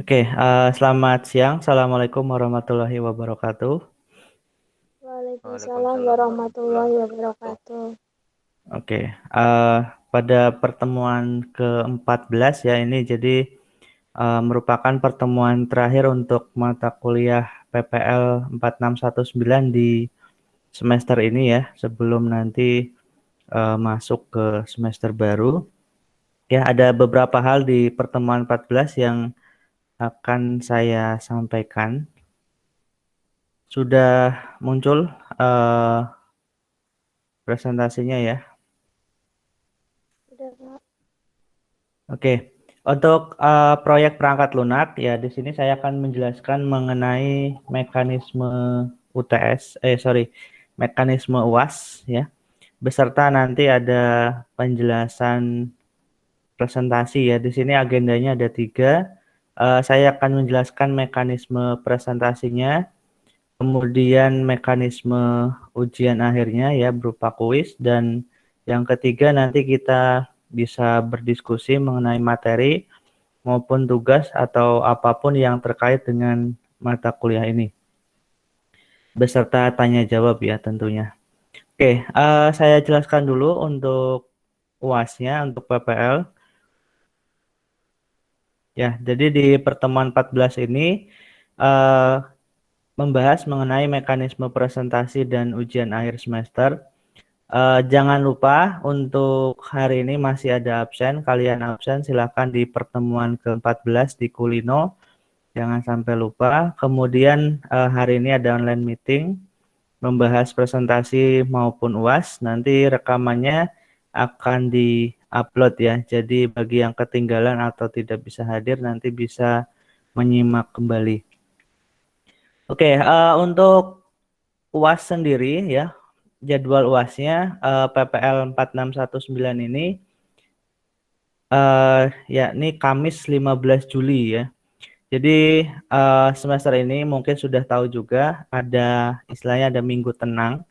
Oke, selamat siang. Assalamualaikum warahmatullahi wabarakatuh. Waalaikumsalam Waalaikumsalam warahmatullahi warahmatullahi wabarakatuh. wabarakatuh. Oke, pada pertemuan ke-14 ya ini jadi merupakan pertemuan terakhir untuk mata kuliah PPL 4619 di semester ini ya, sebelum nanti masuk ke semester baru. Ya, ada beberapa hal di pertemuan 14 yang akan saya sampaikan. Sudah muncul eh, presentasinya ya. Udah, Kak. Oke, untuk proyek perangkat lunak ya di sini saya akan menjelaskan mengenai mekanisme UTS, mekanisme UAS ya, beserta nanti ada penjelasan presentasi ya. Di sini agendanya ada tiga. Saya akan menjelaskan mekanisme presentasinya, kemudian mekanisme ujian akhirnya ya berupa kuis, dan yang ketiga nanti kita bisa berdiskusi mengenai materi maupun tugas atau apapun yang terkait dengan mata kuliah ini beserta tanya jawab ya tentunya. Oke, saya jelaskan dulu untuk UAS-nya untuk PPL. Ya, jadi di pertemuan 14 ini eh, membahas mengenai mekanisme presentasi dan ujian akhir semester. Jangan lupa untuk hari ini masih ada absen. Kalian absen silakan di pertemuan ke-14 di Kulino. Jangan sampai lupa. Kemudian hari ini ada online meeting membahas presentasi maupun UAS. Nanti rekamannya akan di-upload ya. Jadi bagi yang ketinggalan atau tidak bisa hadir nanti bisa menyimak kembali. Oke, untuk UAS sendiri ya, jadwal UASnya PPL 4619 ini yakni Kamis 15 Juli ya. Jadi semester ini mungkin sudah tahu juga ada istilahnya ada minggu tenang.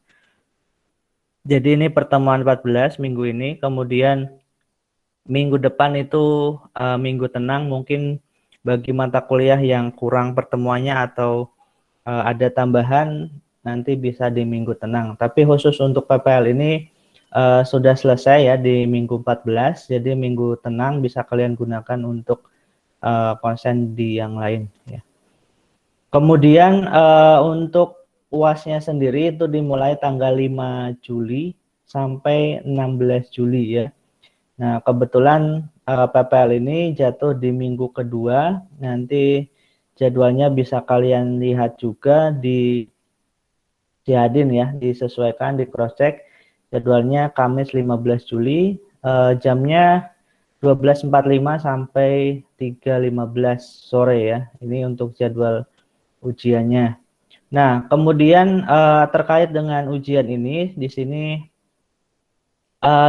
Jadi ini pertemuan 14 minggu ini, kemudian minggu depan itu minggu tenang, mungkin bagi mata kuliah yang kurang pertemuannya atau ada tambahan nanti bisa di minggu tenang. Tapi khusus untuk PPL ini sudah selesai ya di minggu 14, jadi minggu tenang bisa kalian gunakan untuk konsen di yang lain ya. Kemudian untuk UASnya sendiri itu dimulai tanggal 5 Juli sampai 16 Juli ya. Nah, kebetulan PPL ini jatuh di minggu kedua. Nanti jadwalnya bisa kalian lihat juga di Ciadin ya, disesuaikan di cross check. Jadwalnya Kamis 15 Juli, jamnya 12.45 sampai 3.15 sore ya. Ini untuk jadwal ujiannya. Nah, kemudian terkait dengan ujian ini di sini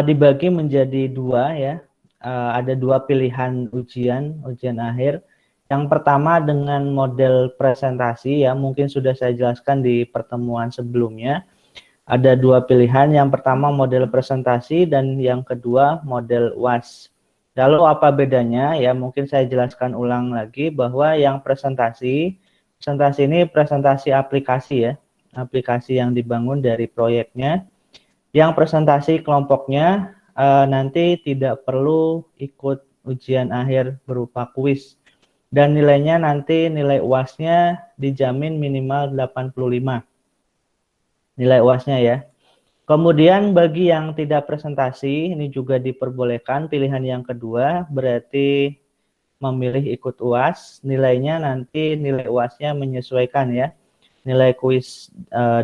dibagi menjadi dua ya. Ada dua pilihan ujian akhir. Yang pertama dengan model presentasi ya, mungkin sudah saya jelaskan di pertemuan sebelumnya. Ada dua pilihan, yang pertama model presentasi dan yang kedua model UAS. Lalu apa bedanya? Ya, mungkin saya jelaskan ulang lagi bahwa yang presentasi ini presentasi aplikasi ya, aplikasi yang dibangun dari proyeknya. Yang presentasi kelompoknya nanti tidak perlu ikut ujian akhir berupa kuis. Dan nilainya nanti nilai UAS-nya dijamin minimal 85. Nilai UAS-nya ya. Kemudian bagi yang tidak presentasi, ini juga diperbolehkan pilihan yang kedua, berarti memilih ikut UAS, nilainya nanti nilai UAS-nya menyesuaikan ya. Nilai kuis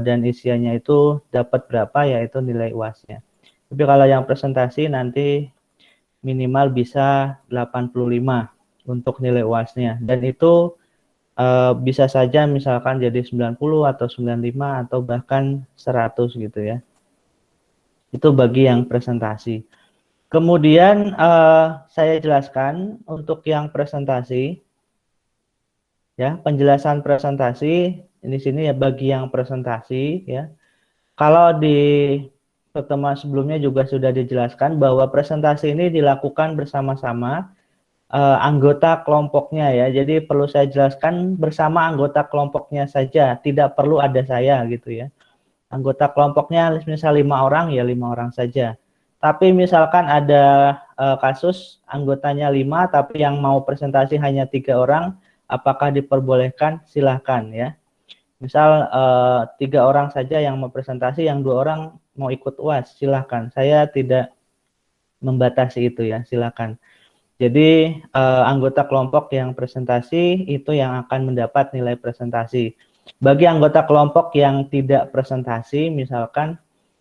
dan isiannya itu dapat berapa yaitu nilai UAS-nya. Tapi kalau yang presentasi nanti minimal bisa 85 untuk nilai UAS-nya. Dan itu bisa saja misalkan jadi 90 atau 95 atau bahkan 100 gitu ya. Itu bagi yang presentasi. Kemudian saya jelaskan untuk yang presentasi ya, penjelasan presentasi di sini ya bagi yang presentasi ya. Kalau di pertemuan sebelumnya juga sudah dijelaskan bahwa presentasi ini dilakukan bersama-sama anggota kelompoknya ya. Jadi perlu saya jelaskan bersama anggota kelompoknya saja, tidak perlu ada saya gitu ya. Anggota kelompoknya misal 5 orang ya 5 orang saja. Tapi misalkan ada kasus anggotanya 5 tapi yang mau presentasi hanya 3 orang, apakah diperbolehkan? Silahkan ya. Misal 3 orang saja yang mau presentasi, yang 2 orang mau ikut UAS, silahkan. Saya tidak membatasi itu ya, silahkan. Jadi anggota kelompok yang presentasi itu yang akan mendapat nilai presentasi. Bagi anggota kelompok yang tidak presentasi, misalkan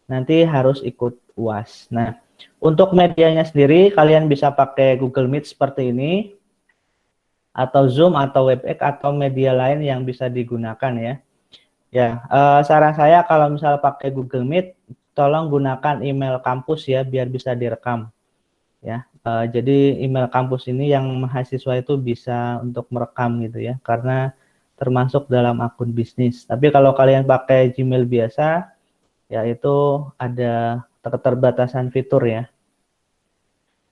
nanti harus ikut UAS. Nah, untuk medianya sendiri kalian bisa pakai Google Meet seperti ini, atau Zoom atau WebEx atau media lain yang bisa digunakan ya. Ya, saran saya kalau misal pakai Google Meet, tolong gunakan email kampus ya biar bisa direkam. Ya, jadi email kampus ini yang mahasiswa itu bisa untuk merekam gitu ya, karena termasuk dalam akun bisnis. Tapi kalau kalian pakai Gmail biasa, ya itu ada keterbatasan fitur ya.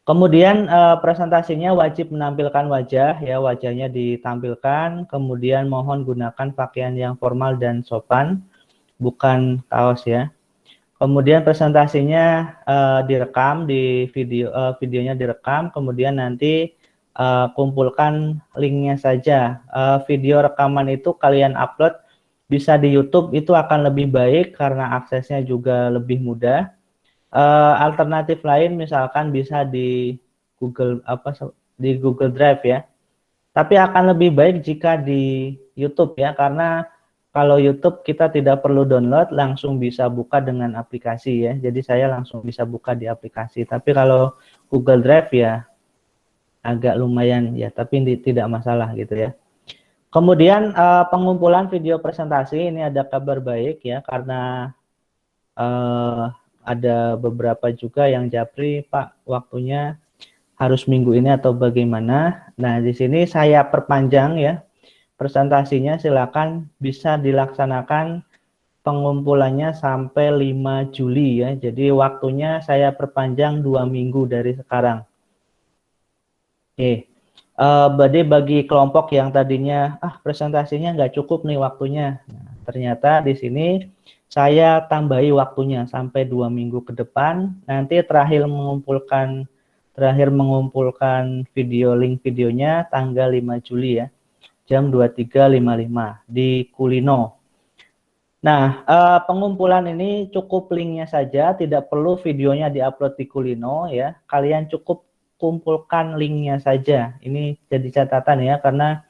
Kemudian presentasinya wajib menampilkan wajah ya, wajahnya ditampilkan. Kemudian mohon gunakan pakaian yang formal dan sopan, bukan kaos ya. Kemudian presentasinya direkam di videonya direkam, kemudian nanti kumpulkan linknya saja. Video rekaman itu kalian upload bisa di YouTube, itu akan lebih baik karena aksesnya juga lebih mudah. Alternatif lain misalkan bisa di Google Drive ya. Tapi akan lebih baik jika di YouTube ya, karena kalau YouTube kita tidak perlu download, langsung bisa buka dengan aplikasi ya. Jadi saya langsung bisa buka di aplikasi. Tapi kalau Google Drive ya agak lumayan ya, tapi tidak masalah gitu ya. Kemudian pengumpulan video presentasi ini ada kabar baik ya, karena ada beberapa juga yang japri, Pak, waktunya harus minggu ini atau bagaimana. Nah, di sini saya perpanjang ya. Presentasinya silakan bisa dilaksanakan pengumpulannya sampai 5 Juli ya. Jadi waktunya saya perpanjang 2 minggu dari sekarang. Oke. Jadi bagi kelompok yang tadinya presentasinya nggak cukup nih waktunya. Nah, ternyata di sini saya tambahi waktunya sampai 2 minggu ke depan. Nanti terakhir mengumpulkan link videonya tanggal 5 Juli ya. Jam 23.55 di Kulino. Nah, pengumpulan ini cukup linknya saja, tidak perlu videonya diupload di Kulino ya. Kalian cukup kumpulkan linknya saja. Ini jadi catatan ya, karena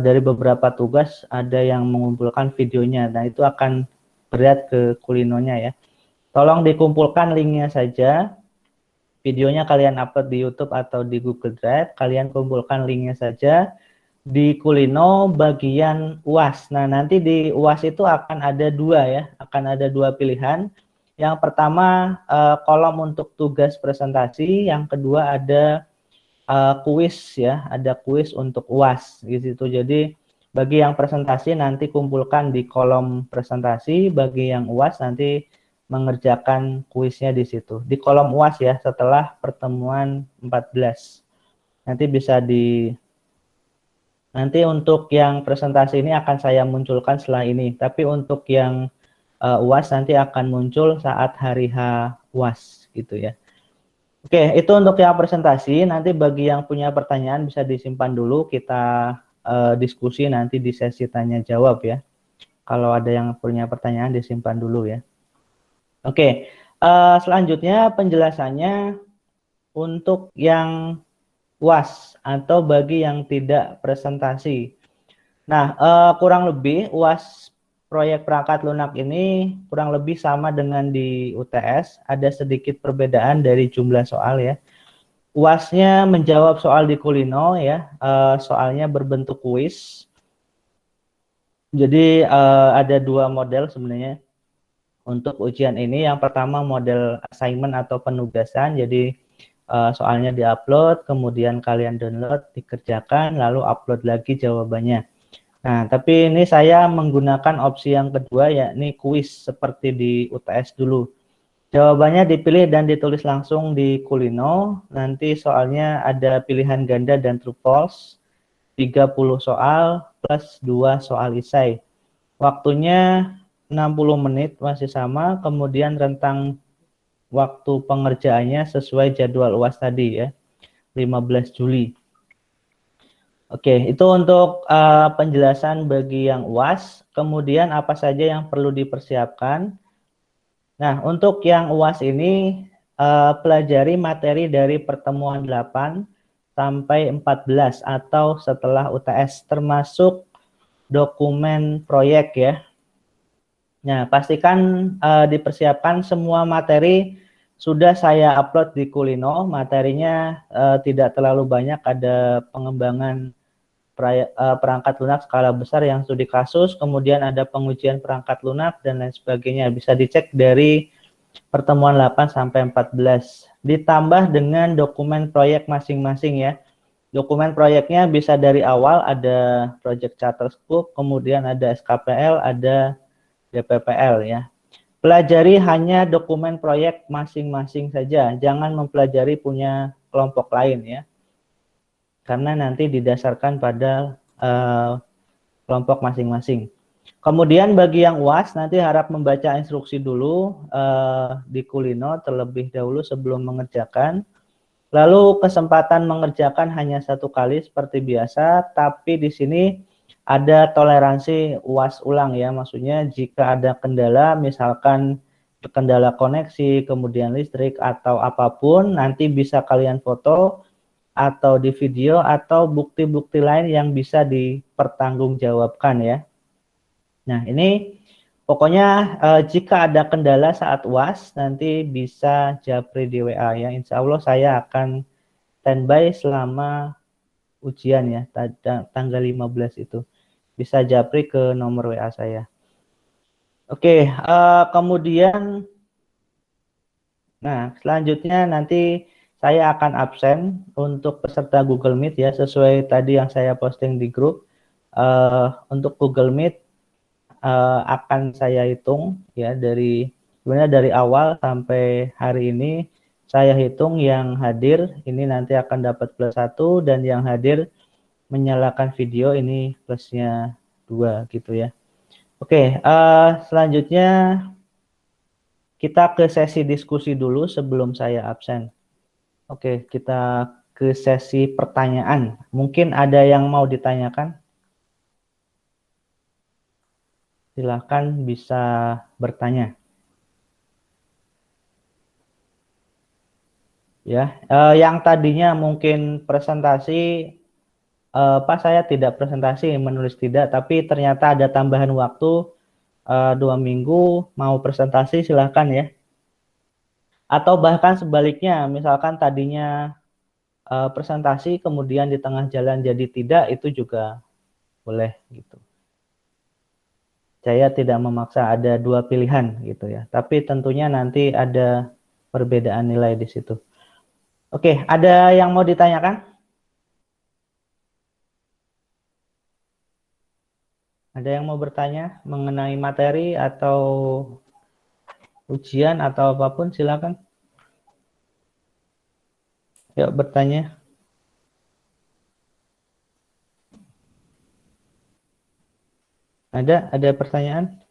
dari beberapa tugas ada yang mengumpulkan videonya. Nah, itu akan berat ke Kulinonya ya. Tolong dikumpulkan linknya saja. Videonya kalian upload di YouTube atau di Google Drive. Kalian kumpulkan linknya saja di Kulino bagian UAS. Nah, nanti di UAS itu akan ada 2 ya. Akan ada 2 pilihan. Yang pertama kolom untuk tugas presentasi. Yang kedua ada kuis ya. Ada kuis untuk UAS gitu. Jadi bagi yang presentasi nanti kumpulkan di kolom presentasi, bagi yang UAS nanti mengerjakan kuisnya di situ. Di kolom UAS ya, setelah pertemuan 14. Nanti untuk yang presentasi ini akan saya munculkan setelah ini. Tapi untuk yang UAS nanti akan muncul saat hari H UAS gitu ya. Oke, itu untuk yang presentasi. Nanti bagi yang punya pertanyaan bisa disimpan dulu, kita diskusi nanti di sesi tanya jawab ya. Kalau ada yang punya pertanyaan disimpan dulu ya. Oke, selanjutnya penjelasannya untuk yang UAS atau bagi yang tidak presentasi. Nah, kurang lebih UAS proyek perangkat lunak ini kurang lebih sama dengan di UTS, ada sedikit perbedaan dari jumlah soal ya. UAS-nya menjawab soal di Kulino ya, soalnya berbentuk kuis. Jadi ada 2 model sebenarnya untuk ujian ini. Yang pertama model assignment atau penugasan, jadi soalnya diupload, kemudian kalian download, dikerjakan, lalu upload lagi jawabannya. Nah, tapi ini saya menggunakan opsi yang kedua, yakni kuis seperti di UTS dulu. Jawabannya dipilih dan ditulis langsung di Kulino. Nanti soalnya ada pilihan ganda dan true false. 30 soal plus 2 soal esai. Waktunya 60 menit masih sama, kemudian rentang waktu pengerjaannya sesuai jadwal UAS tadi ya, 15 Juli. Oke, itu untuk penjelasan bagi yang UAS. Kemudian apa saja yang perlu dipersiapkan? Nah, untuk yang UAS ini pelajari materi dari pertemuan 8 sampai 14 atau setelah UTS termasuk dokumen proyek ya. Nah, pastikan dipersiapkan semua materi sudah saya upload di Kulino. Materinya tidak terlalu banyak, ada pengembangan perangkat lunak skala besar yang studi kasus, kemudian ada pengujian perangkat lunak dan lain sebagainya. Bisa dicek dari pertemuan 8 sampai 14. Ditambah dengan dokumen proyek masing-masing ya. Dokumen proyeknya bisa dari awal ada project charter scope, kemudian ada SKPL, ada DPPL ya. Pelajari hanya dokumen proyek masing-masing saja, jangan mempelajari punya kelompok lain ya. Karena nanti didasarkan pada kelompok masing-masing. Kemudian bagi yang UAS nanti harap membaca instruksi dulu di Kulino terlebih dahulu sebelum mengerjakan. Lalu kesempatan mengerjakan hanya 1 kali seperti biasa, tapi di sini ada toleransi UAS ulang ya. Maksudnya jika ada kendala, misalkan kendala koneksi, kemudian listrik atau apapun, nanti bisa kalian foto atau di video atau bukti-bukti lain yang bisa dipertanggungjawabkan ya. Nah, ini pokoknya jika ada kendala saat UAS nanti bisa japri di WA ya. Insya Allah saya akan standby selama ujian ya, tanggal 15 itu. Bisa japri ke nomor WA saya. Oke, kemudian nah selanjutnya nanti saya akan absen untuk peserta Google Meet ya, sesuai tadi yang saya posting di grup. Untuk Google Meet akan saya hitung ya sebenarnya dari awal sampai hari ini saya hitung yang hadir ini nanti akan dapat plus 1 dan yang hadir menyalakan video ini plusnya 2 gitu ya. Oke, selanjutnya kita ke sesi diskusi dulu sebelum saya absen. Oke, kita ke sesi pertanyaan. Mungkin ada yang mau ditanyakan? Silakan bisa bertanya. Ya, yang tadinya mungkin presentasi, Pak saya tidak presentasi, menulis tidak, tapi ternyata ada tambahan waktu 2 minggu mau presentasi silahkan ya. Atau bahkan sebaliknya, misalkan tadinya presentasi kemudian di tengah jalan jadi tidak, itu juga boleh gitu. Saya tidak memaksa, ada 2 pilihan gitu ya. Tapi tentunya nanti ada perbedaan nilai di situ. Oke, ada yang mau ditanyakan? Ada yang mau bertanya mengenai materi atau ujian atau apapun, silakan. Yuk bertanya. Ada pertanyaan?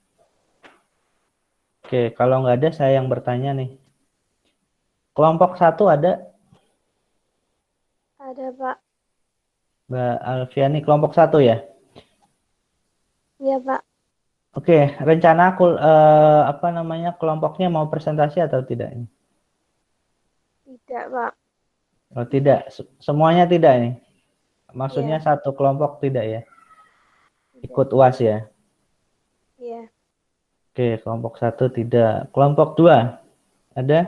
Oke, kalau nggak ada saya yang bertanya nih. Kelompok 1 ada? Ada, Pak. Mbak Alfiani, kelompok 1 ya? Iya, Pak. Oke, rencana apa namanya kelompoknya mau presentasi atau tidak ini? Tidak, Pak. Oh tidak, semuanya tidak nih. Maksudnya Iya, satu kelompok tidak ya? tidak. Ikut UAS ya? Iya. Oke, kelompok 1 tidak. Kelompok 2 ada?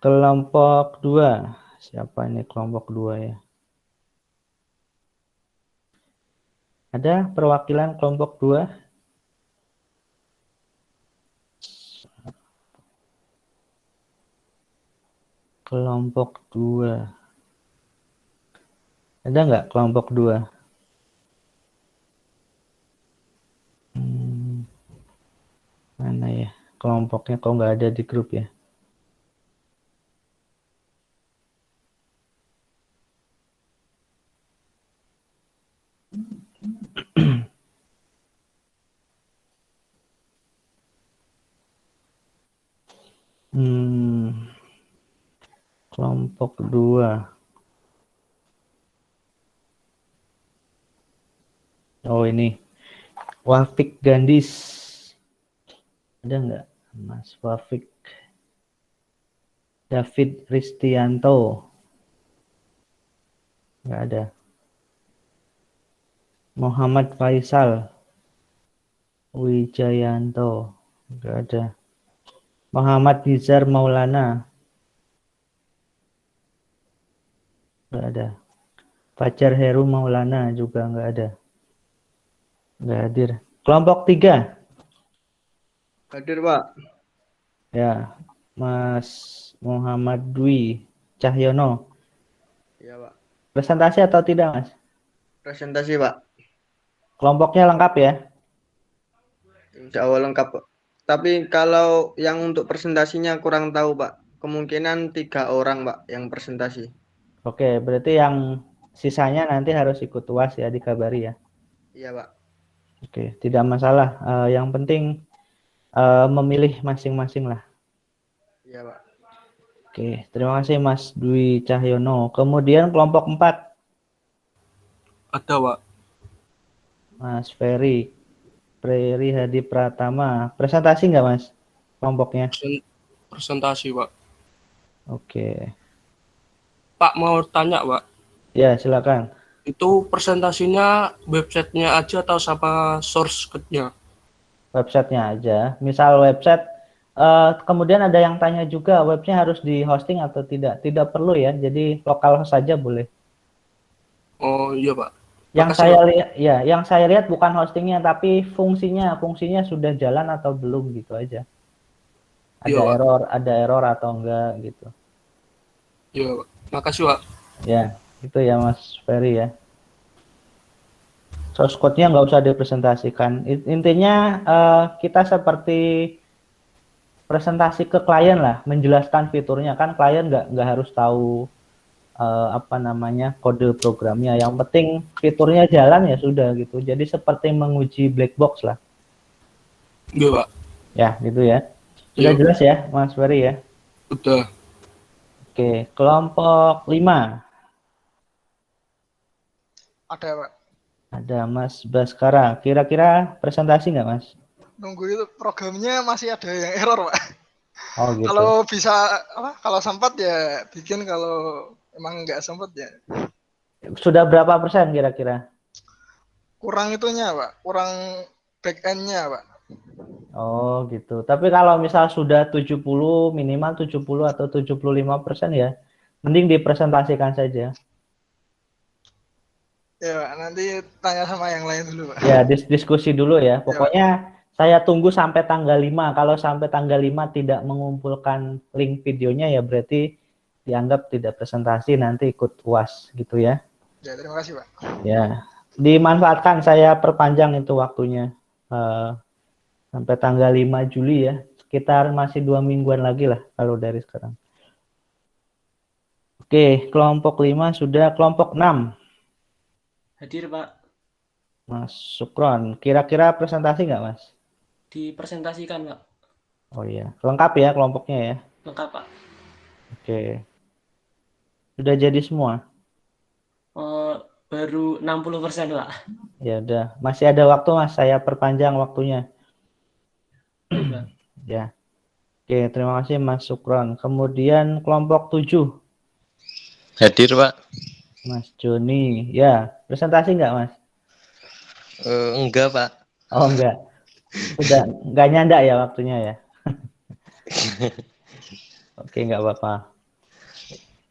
Kelompok 2 siapa ini kelompok 2 ya? Ada perwakilan kelompok 2? Kelompok 2. Ada nggak kelompok 2? kelompoknya kok nggak ada di grup ya? Kelompok 2. Oh ini, Wafik Gandis. Ada nggak Mas Wafik? David Ristianto. Nggak ada. Muhammad Faisal Wijayanto. Nggak ada. Muhammad Nizar Maulana. Nggak ada. Fajar Heru Maulana juga nggak ada. Nggak hadir. Kelompok 3. Hadir, Pak. Ya, Mas Muhammad Dwi Cahyono. Iya, Pak. Presentasi atau tidak, Mas? Presentasi, Pak. Kelompoknya lengkap ya? Insya Allah lengkap, Pak. Tapi kalau yang untuk presentasinya kurang tahu, Pak. Kemungkinan 3 orang, Pak, yang presentasi. Oke, berarti yang sisanya nanti harus ikut UAS ya, dikabari ya. Iya, Pak. Oke, tidak masalah. Yang penting memilih masing-masing lah. Iya, Pak. Oke, terima kasih Mas Dwi Cahyono. Kemudian kelompok 4, Ada, Pak. Mas Ferry Hadi Pratama. Presentasi nggak, Mas? Kelompoknya? Presentasi, Pak. Oke. Pak, mau tanya, Pak. Ya, silakan. Itu presentasinya websitenya aja atau sama source code-nya? Websitenya aja. Misal website, kemudian ada yang tanya juga, webnya harus di hosting atau tidak? Tidak perlu ya, jadi lokal host saja boleh. Oh iya, Pak. Yang Makasih, saya Pak. lihat, ya, yang saya lihat bukan hostingnya, tapi fungsinya sudah jalan atau belum gitu aja. Iya, Pak. Ada error atau enggak gitu. Iya, Pak. Makasih, Pak. Ya, itu ya Mas Ferry ya. Source code-nya nggak usah dipresentasikan. Intinya kita seperti presentasi ke klien lah, menjelaskan fiturnya. Kan klien nggak harus tahu kode programnya. Yang penting fiturnya jalan ya sudah gitu. Jadi seperti menguji black box lah. Iya, Pak. Ya, gitu ya. Sudah Iya. jelas ya, Mas Ferry ya. Udah. Oke, kelompok 5. Ada, Pak. Ada Mas Baskara. Kira-kira presentasi nggak, Mas? Nunggu itu programnya masih ada yang error, Pak. Oh gitu. Kalau bisa kalau sempat ya bikin, kalau emang nggak sempat ya Sudah berapa persen kira-kira? kurang itunya, Pak. Kurang back end-nya, Pak. Oh gitu. Tapi kalau misal sudah 70, minimal 70 atau 75% ya, mending dipresentasikan saja. Ya, Pak. Nanti tanya sama yang lain dulu, Pak. Ya, diskusi dulu ya. Pokoknya saya tunggu sampai tanggal 5. Kalau sampai tanggal 5 tidak mengumpulkan link videonya ya berarti dianggap tidak presentasi, nanti ikut UAS gitu ya. Ya, terima kasih, Pak. Ya, dimanfaatkan, saya perpanjang itu waktunya sampai tanggal 5 Juli ya. Sekitar masih 2 mingguan lagi lah kalau dari sekarang. Oke, kelompok 5 sudah. Kelompok 6. Hadir, Pak. Mas Sukron, kira-kira presentasi nggak, Mas? Dipresentasikan, Pak. Oh iya, lengkap ya kelompoknya ya? Lengkap, Pak. Oke. Sudah jadi semua? Baru 60%, Pak. Ya udah, masih ada waktu Mas, saya perpanjang waktunya. Pak. Ya. Oke, terima kasih Mas Sukron. Kemudian kelompok 7. Hadir, Pak. Mas Joni. Ya, presentasi nggak, Mas? Enggak, Pak. Oh enggak. Udah nggak nyanda ya waktunya ya. Oke, nggak apa-apa.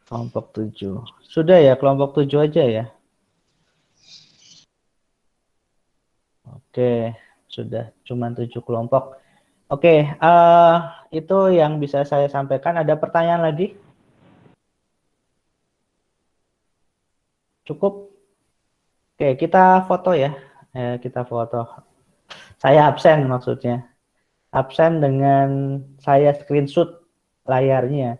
Kelompok 7. Sudah ya, kelompok 7 aja ya. Oke, sudah cuma 7 kelompok. Oke, itu yang bisa saya sampaikan. Ada pertanyaan lagi? Cukup? Oke, kita foto ya. Kita foto. Saya absen maksudnya. absen dengan saya screenshot layarnya.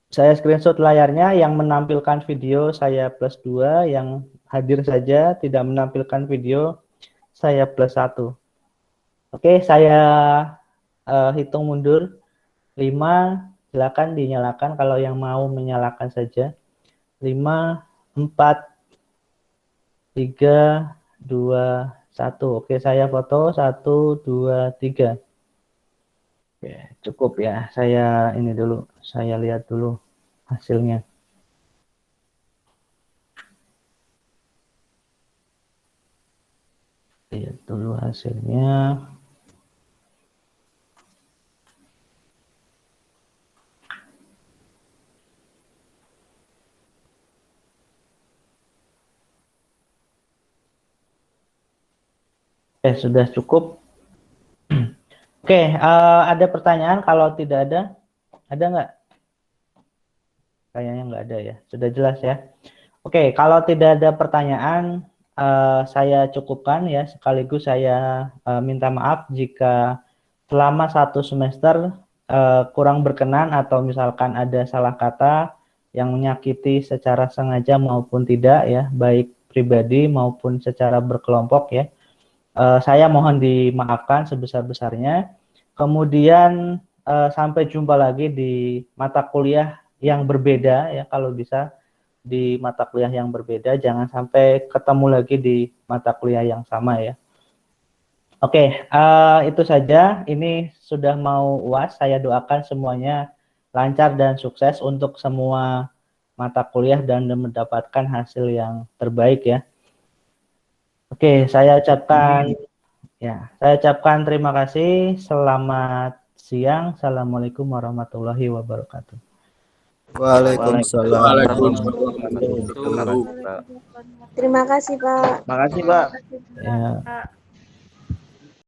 Saya screenshot layarnya yang menampilkan video saya +2, yang hadir saja tidak menampilkan video saya +1. Oke, saya hitung mundur 5, silakan dinyalakan kalau yang mau menyalakan saja. 5, 4, 3, 2, 1. Oke, saya foto 1, 2, 3. Oke, cukup ya. Saya ini dulu, saya lihat dulu hasilnya. Lihat dulu hasilnya. Oke, sudah cukup. Oke, ada pertanyaan? Kalau tidak ada nggak? Kayaknya nggak ada ya. Sudah jelas ya. Oke, kalau tidak ada pertanyaan, saya cukupkan ya. Sekaligus saya minta maaf jika selama 1 semester kurang berkenan atau misalkan ada salah kata yang menyakiti secara sengaja maupun tidak ya, baik pribadi maupun secara berkelompok ya. Saya mohon dimaafkan sebesar-besarnya. Kemudian sampai jumpa lagi di mata kuliah yang berbeda ya, kalau bisa di mata kuliah yang berbeda, jangan sampai ketemu lagi di mata kuliah yang sama ya. Oke, itu saja. Ini sudah mau UAS, saya doakan semuanya lancar dan sukses untuk semua mata kuliah dan mendapatkan hasil yang terbaik ya. Oke, saya ucapkan terima kasih. Selamat siang. Assalamualaikum warahmatullahi wabarakatuh. Waalaikumsalam. Terima kasih, Pak. Terima kasih, Pak. Ya.